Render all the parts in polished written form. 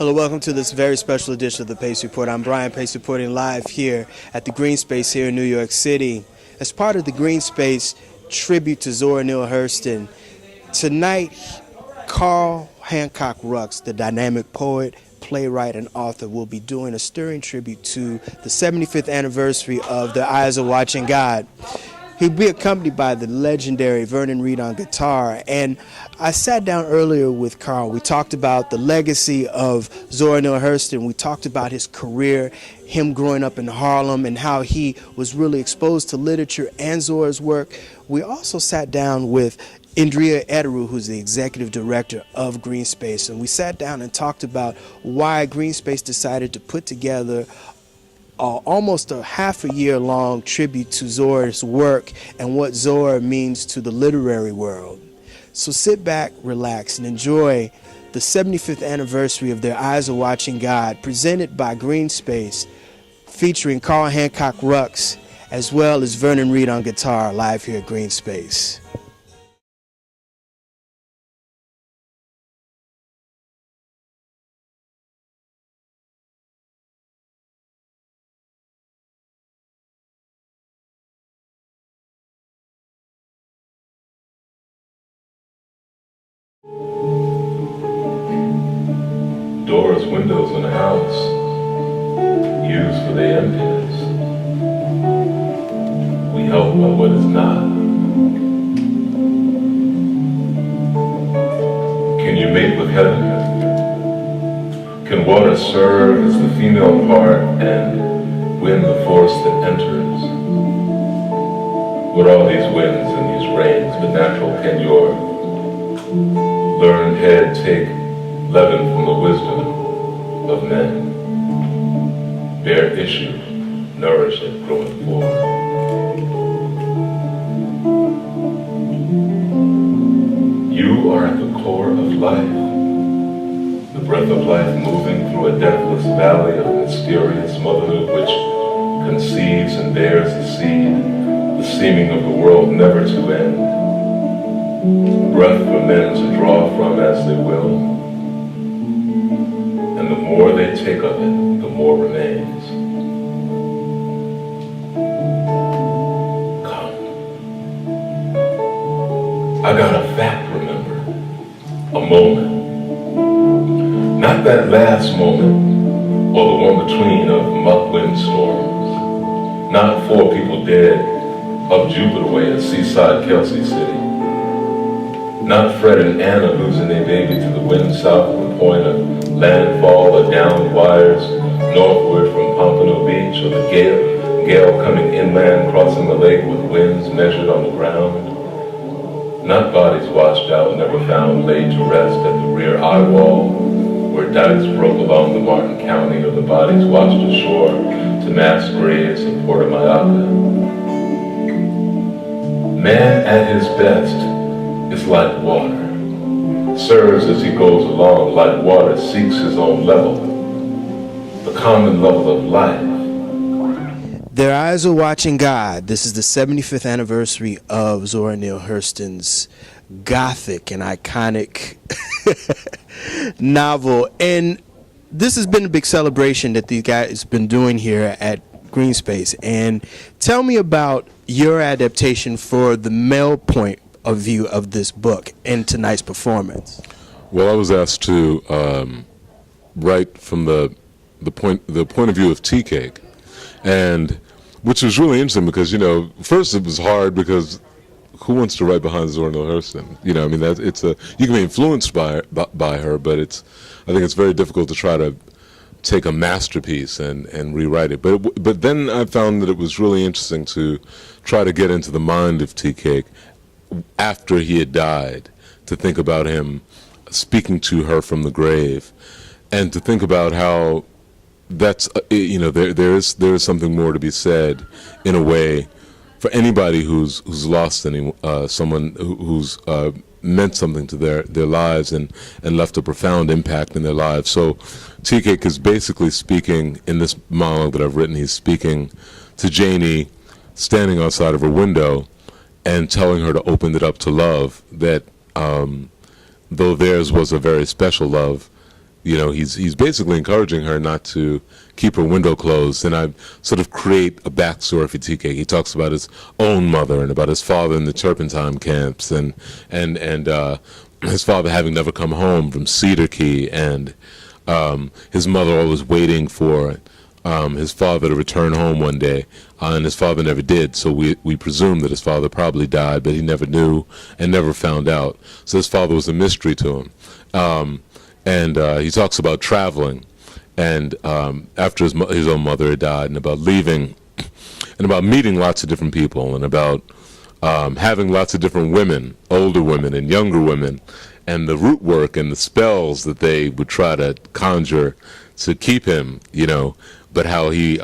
Hello, welcome to this very special edition of the Pace Report. I'm Brian Pace reporting live here at the Green Space here in New York City. As part of the Green Space tribute to Zora Neale Hurston, tonight, Hancock Rux, the dynamic poet, playwright, and author, will be doing a stirring tribute to the 75th anniversary of The Eyes Are Watching God. He'll be accompanied by the legendary Vernon Reid on guitar. And I sat down earlier with Carl. We talked about the legacy of Zora Neale Hurston. We talked about his career, him growing up in Harlem, and how he was really exposed to literature and Zora's work. We also sat down with Indria Ederu, who's the executive director of Green Space. And we sat down and talked about why Green Space decided to put together almost a half a year long tribute to Zora's work and what Zora means to the literary world. So sit back, relax, and enjoy the 75th anniversary of Their Eyes Are Watching God, presented by Green Space, featuring Carl Hancock Rux, as well as Vernon Reid on guitar, live here at Green Space. Doors, windows in a house, used for their emptiness. We help by what is not. Can you mate with heaven? Can water serve as the female part and win the force that enters? With all these winds and these rains, but natural, can your learned head take leaven from the wisdom of men? Bear issue, nourish it, growing forward. You are at the core of life, the breath of life moving through a deathless valley of mysterious motherhood which conceives and bears the seed, the seeming of the world never to end. Breath for men to draw from as they will, and the more they take of it, the more remains. Come. I got a fact, remember, a moment. Not that last moment, or the one between of muck windstorms. Not 4 people dead up Jupiter way at seaside Kelsey City. Not Fred and Anna losing their baby to the wind south of the point of landfall or downed wires northward from Pompano Beach, or the gale coming inland crossing the lake with winds measured on the ground. Not bodies washed out, never found, laid to rest at the rear eye wall, where dikes broke along the Martin County, or the bodies washed ashore to mass graves in Puerto Mayaca. Man at his best is like water, serves as he goes along, like water seeks his own level, the common level of life. Their Eyes Are Watching God. This is the 75th anniversary of Zora Neale Hurston's gothic and iconic novel. And this has been a big celebration that these guys have been doing here at Green Space. And tell me about your adaptation for the male point of view of this book in tonight's performance. Well, I was asked to write from the point of view of tea cake, and which was really interesting because, you know, first it was hard because who wants to write behind Zora Neale Hurston? You know, I mean, you can be influenced by her, but I think it's very difficult to try to take a masterpiece and rewrite it. But then I found that it was really interesting to try to get into the mind of tea cake after he had died, to think about him speaking to her from the grave, and to think about how that's there is something more to be said in a way for anybody who's lost someone who's meant something to their lives and left a profound impact in their lives. So Tea Cake is basically speaking in this monologue that I've written. He's speaking to Janie standing outside of her window and telling her to open it up to love, that though theirs was a very special love, he's basically encouraging her not to keep her window closed. And I sort of create a backstory for TK. He talks about his own mother and about his father in the turpentine camps, and his father having never come home from Cedar Key, and his mother always waiting for his father to return home one day, and his father never did. So we presume that his father probably died, but he never knew and never found out. So his father was a mystery to him. And he talks about traveling, and after his own mother had died, and about leaving, and about meeting lots of different people, and about having lots of different women, older women and younger women, and the root work and the spells that they would try to conjure to keep him, but how he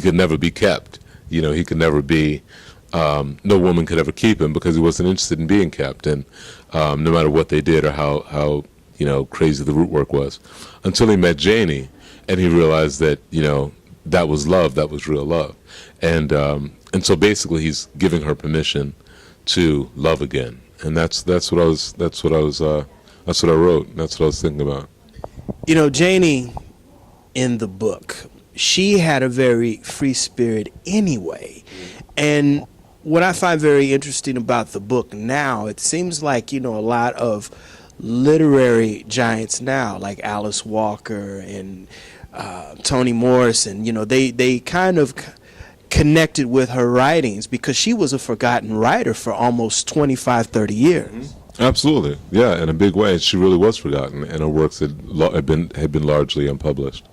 could never be kept. He could never be, no woman could ever keep him because he wasn't interested in being kept, and no matter what they did or how crazy the root work was, until he met Janie, and he realized that, that was love, that was real love. And so basically he's giving her permission to love again. And that's what I wrote. That's what I was thinking about. Janie, in the book, she had a very free spirit anyway. And what I find very interesting about the book now, it seems like, a lot of literary giants now, like Alice Walker and Toni Morrison, they kind of connected with her writings because she was a forgotten writer for almost 25, 30 years. Absolutely, yeah, in a big way. She really was forgotten, and her works had been largely unpublished.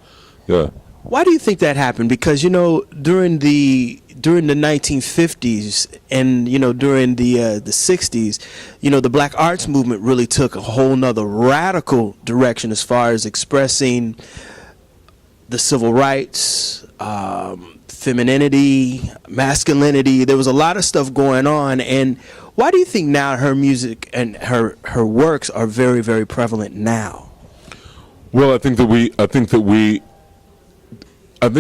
Yeah. Why do you think that happened? Because during the 1950s and during the 60s, the Black Arts Movement really took a whole nother radical direction as far as expressing the civil rights, femininity, masculinity. There was a lot of stuff going on. And why do you think now her music and her works are very, very prevalent now? Well, I think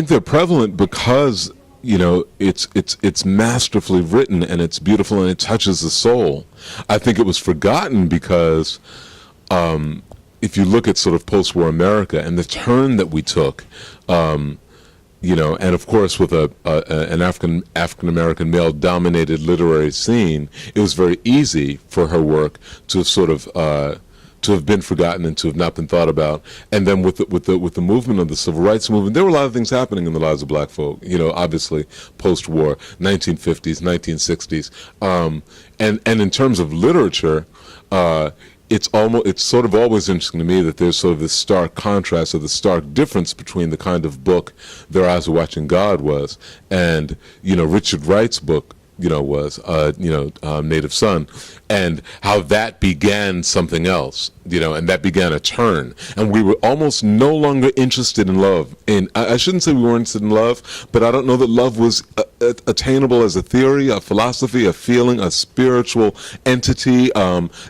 they're prevalent because it's masterfully written, and it's beautiful, and it touches the soul. I think it was forgotten because if you look at sort of post-war America and the turn that we took, and of course with an African American male dominated literary scene, it was very easy for her work to sort of to have been forgotten and to have not been thought about. And then with the movement of the civil rights movement, there were a lot of things happening in the lives of black folk. Obviously post-war, 1950s, 1960s, and in terms of literature, it's sort of always interesting to me that there's sort of this stark contrast or the stark difference between the kind of book Their Eyes Are Watching God was and Richard Wright's book was Native Son, and how that began something else, and that began a turn, and we were almost no longer interested in love. And I shouldn't say we weren't interested in love, but I don't know that love was attainable as a theory, a philosophy, a feeling, a spiritual entity,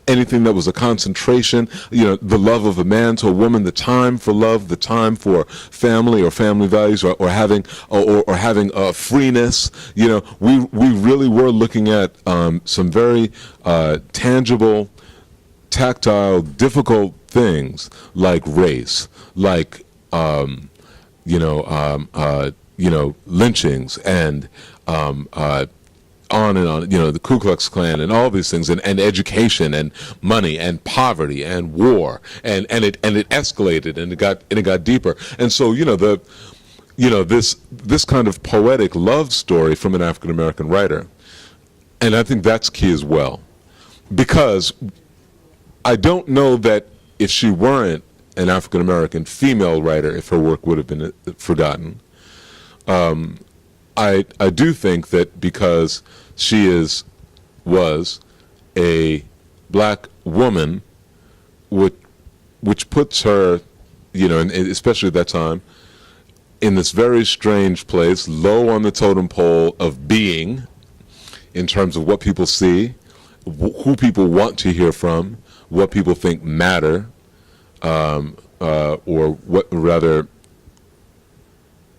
anything that was a concentration, the love of a man to a woman, the time for love, the time for family or family values, or having freeness. We really were looking at some very tangible, tactile, difficult things like race, like lynchings, and on and on, the Ku Klux Klan and all these things, and education and money and poverty and war, and it escalated, and it got deeper. And so this kind of poetic love story from an African American writer, and I think that's key as well, because I don't know that if she weren't an African American female writer, if her work would have been forgotten. I do think that because she was a black woman, which puts her, and especially at that time, in this very strange place, low on the totem pole of being, in terms of what people see, who people want to hear from, what people think matter, or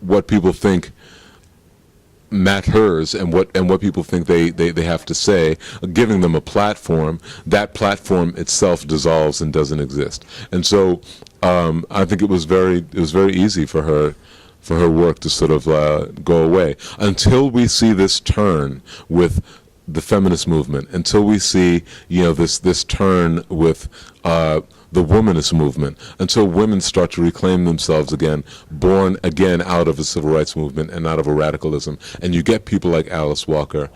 what people think matters and what people think they have to say, giving them a platform, that platform itself dissolves and doesn't exist. And so I think it was very easy for her work to sort of go away until we see this turn with the feminist movement, until we see this turn with the womanist movement, until women start to reclaim themselves again, born again out of a civil rights movement and out of a radicalism, and you get people like Alice Walker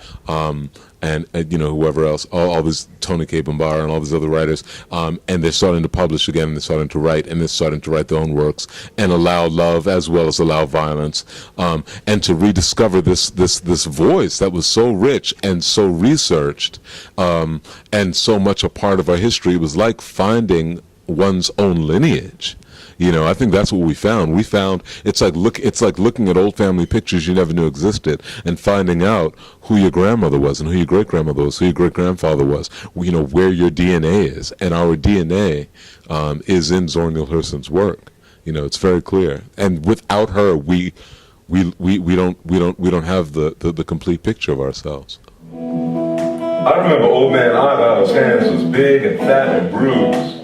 and whoever else, all these, Tony K. Bambara and all these other writers, and they're starting to publish again, and they're starting to write, and they're starting to write their own works and allow love as well as allow violence, and to rediscover this voice that was so rich and so researched, and so much a part of our history. It was like finding one's own lineage. I think that's what we found. We found it's like looking at old family pictures you never knew existed and finding out who your grandmother was and who your great grandmother was, who your great grandfather was. Where your DNA is, and our DNA is in Zora Neale Hurston's work. It's very clear. And without her, we don't have the complete picture of ourselves. I remember old man Iva's hands was big and fat and bruised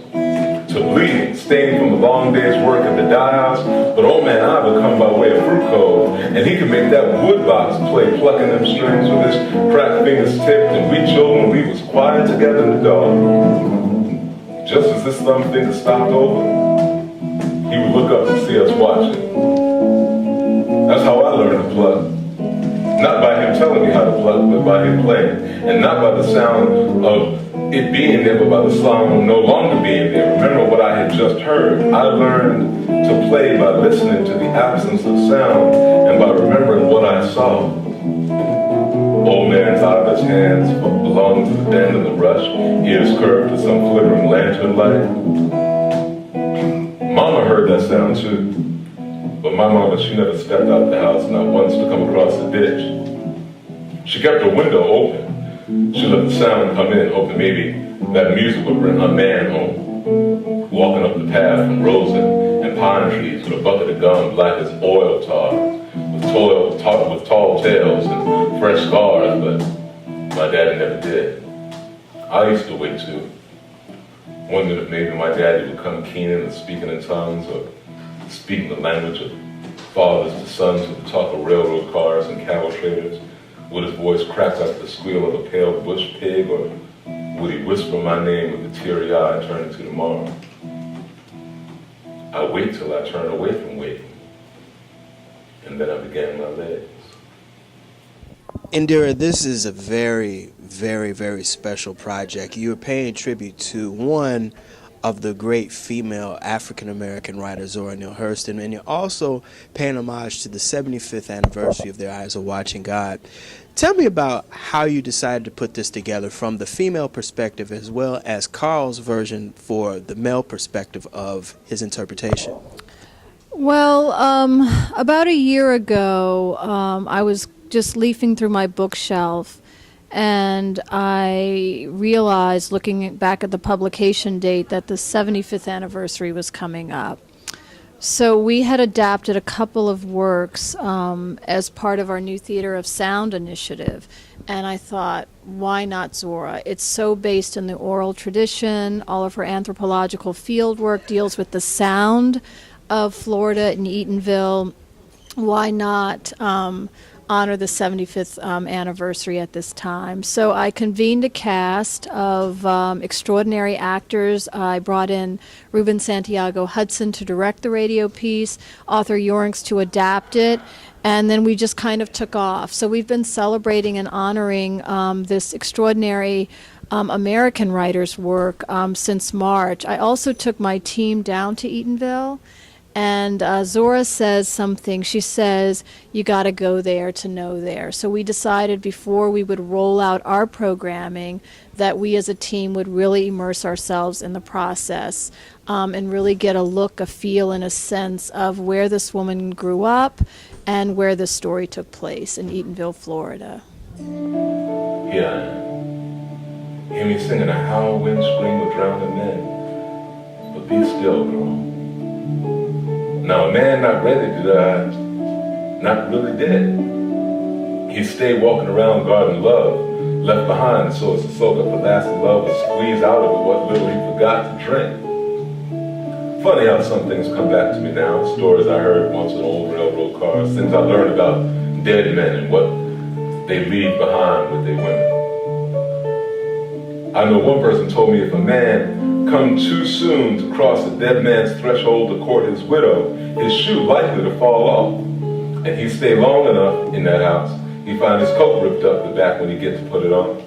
to bleeding, stained from the long day's work at the dye house. But old man I would come by way of Fruit Cove, and he could make that wood box play, plucking them strings with his cracked fingers tipped, and we children, we was quiet together in the dark. Just as this thumb finger stopped over, he would look up and see us watching. That's how I learned to pluck. Not by him telling me how to pluck, but by him playing. And not by the sound of it being there, but by the sound no longer being there. Remember what I had just heard. I learned to play by listening to the absence of sound and by remembering what I saw. Old man's Iva's hands belonged to the bend and the rush, ears curved to some flickering lantern light. Mama heard that sound too. But my mama, she never stepped out the house, not once to come across the ditch. She kept her window open. She let the sound come in, hoping maybe that music would bring her man home. Walking up the path from rosin and pine trees with a bucket of gum black as oil tar, with tall tales and fresh scars, but my daddy never did. I used to wait too, wondering if maybe my daddy would come keening and speaking in tongues, or speaking the language of fathers to sons with the talk of railroad cars and cattle traders. Would his voice crack like the squeal of a pale bush pig, or would he whisper my name with a teary eye turning to tomorrow? I wait till I turn away from waiting, and then I began my legs. Indira, this is a very, very, very special project. You are paying tribute to one of the great female African-American writer, Zora Neale Hurston, and you're also paying homage to the 75th anniversary of Their Eyes Are Watching God. Tell me about how you decided to put this together from the female perspective as well as Carl's version for the male perspective of his interpretation. Well, about a year ago, I was just leafing through my bookshelf, and I realized, looking back at the publication date, that the 75th anniversary was coming up. So we had adapted a couple of works as part of our New Theater of Sound initiative. And I thought, why not Zora? It's so based in the oral tradition. All of her anthropological field work deals with the sound of Florida and Eatonville. Why not honor the 75th anniversary at this time? So I convened a cast of extraordinary actors. I brought in Ruben Santiago Hudson to direct the radio piece, Arthur Yorinks to adapt it, and then we just kind of took off. So we've been celebrating and honoring this extraordinary American writer's work since March. I also took my team down to Eatonville. And Zora says something. She says, you got to go there to know there. So we decided before we would roll out our programming that we as a team would really immerse ourselves in the process and really get a look, a feel, and a sense of where this woman grew up and where the story took place in Eatonville, Florida. Yeah. Hear me singing a how wind spring would drown the men. But be still, girl. Now a man not ready to die, not really dead. He stayed walking around guarding love, left behind so as to soak up the last of love and squeeze out of it what little he forgot to drink. Funny how some things come back to me now, stories I heard once in old railroad cars, things I learned about dead men and what they leave behind with their women. I know one person told me if a man come too soon to cross a dead man's threshold to court his widow, his shoe likely to fall off. And he stay long enough in that house, he find his coat ripped up the back when he gets to put it on.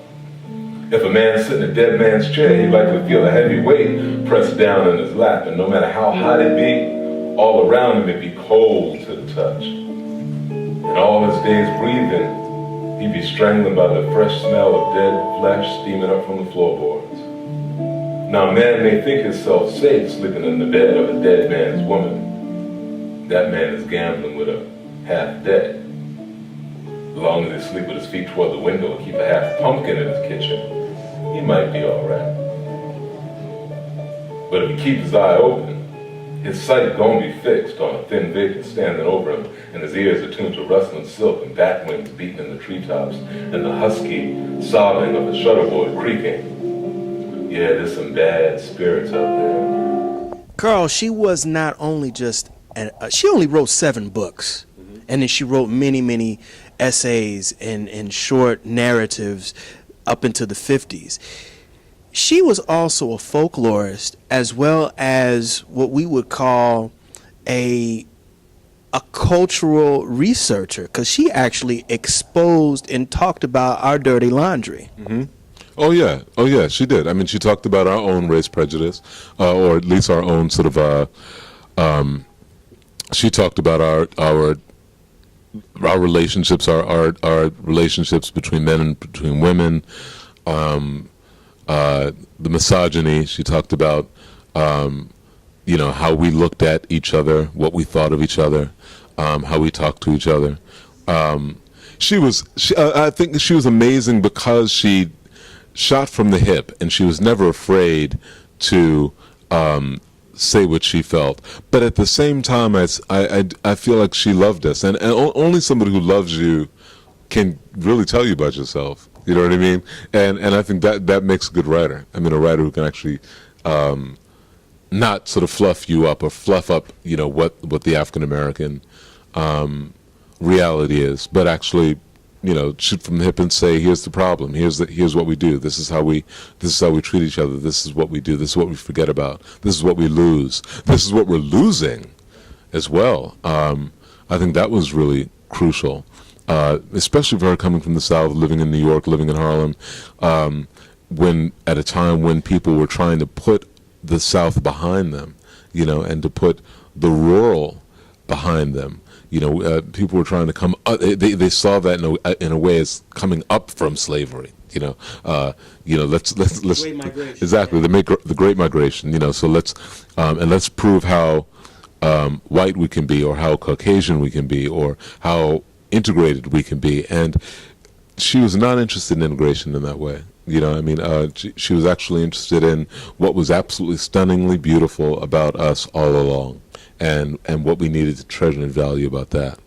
If a man sit in a dead man's chair, he likely feel a heavy weight pressed down in his lap, and no matter how hot it be, all around him it be cold to the touch. And all his days breathing, he be strangling by the fresh smell of dead flesh steaming up from the floorboards. Now a man may think himself safe sleeping in the bed of a dead man's woman. That man is gambling with a half dead. As long as he sleep with his feet toward the window and keep a half pumpkin in his kitchen, he might be all right. But if he keeps his eye open, his sight gonna be fixed on a thin vision standing over him, and his ears attuned to rustling silk and bat wings beating in the treetops, and the husky sobbing of the shutterboard creaking. Yeah, there's some bad spirits out there. Carl, she was not only just, she only wrote 7 books. And then she wrote many, many essays and short narratives up into the 50s. She was also a folklorist as well as what we would call a cultural researcher, because she actually exposed and talked about our dirty laundry. Mm-hmm. Oh yeah, she did. I mean, she talked about our own race prejudice, or at least our own sort of. She talked about our relationships, our relationships between men and between women, the misogyny. She talked about, how we looked at each other, what we thought of each other, how we talked to each other. I think she was amazing because she shot from the hip, and she was never afraid to say what she felt, but at the same time, I feel like she loved us, and only somebody who loves you can really tell you about yourself. You know what I mean? And I think that makes a good writer. I mean, a writer who can actually not sort of fluff you up or fluff up, what the African American reality is, but actually, shoot from the hip and say, here's the problem. Here's what we do. This is how we treat each other. This is what we do. This is what we forget about. This is what we lose. This is what we're losing as well. I think that was really crucial, especially for her coming from the South, living in New York, living in Harlem, at a time when people were trying to put the South behind them, and to put the rural behind them. People were trying to come. They saw that in a way as coming up from slavery. Let's Great migration. Exactly the Great Migration. So let's prove how white we can be, or how Caucasian we can be, or how integrated we can be. And she was not interested in integration in that way. She was actually interested in what was absolutely stunningly beautiful about us all along. And what we needed to treasure and value about that.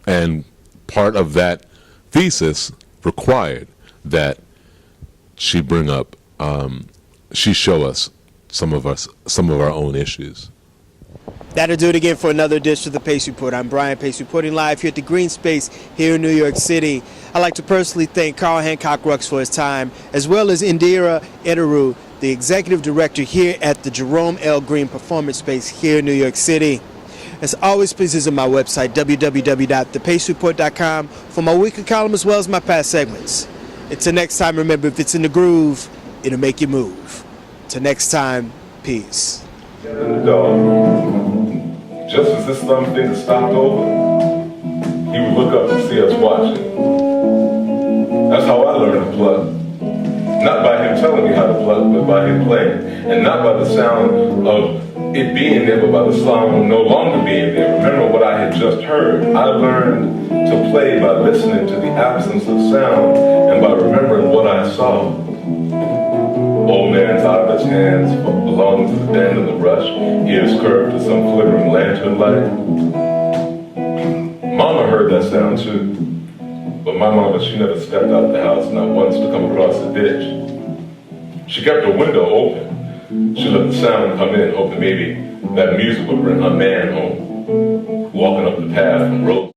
And part of that thesis required that she bring up, she show us some of our own issues. That'll do it again for another edition of the Pace Report. I'm Brian Pace, reporting live here at the Green Space here in New York City. I'd like to personally thank Carl Hancock Rux for his time, as well as Indira Ederu, the executive director here at the Jerome L. Green Performance Space here in New York City. As always, please visit my website, www.thepacereport.com, for my weekly column as well as my past segments. Until next time, remember, if it's in the groove, it'll make you move. Till next time, peace. In the dog. Just as this thumb finger stopped over, he would look up and see us watching. That's how I learned to pluck. Not by him telling me how to pluck, but by him playing. And not by the sound of it being there, but by the sound no longer being there. Remember what I had just heard. I learned to play by listening to the absence of sound and by remembering what I saw. Old man's eyeless hands belonging to the bend of the brush, ears curved to some flickering lantern light. Mama heard that sound too, But my mama, she never stepped out the house, not once to come across the ditch. She kept her window open. She let the sound come in, hoping maybe that music would bring her man home. Walking up the path from Rose.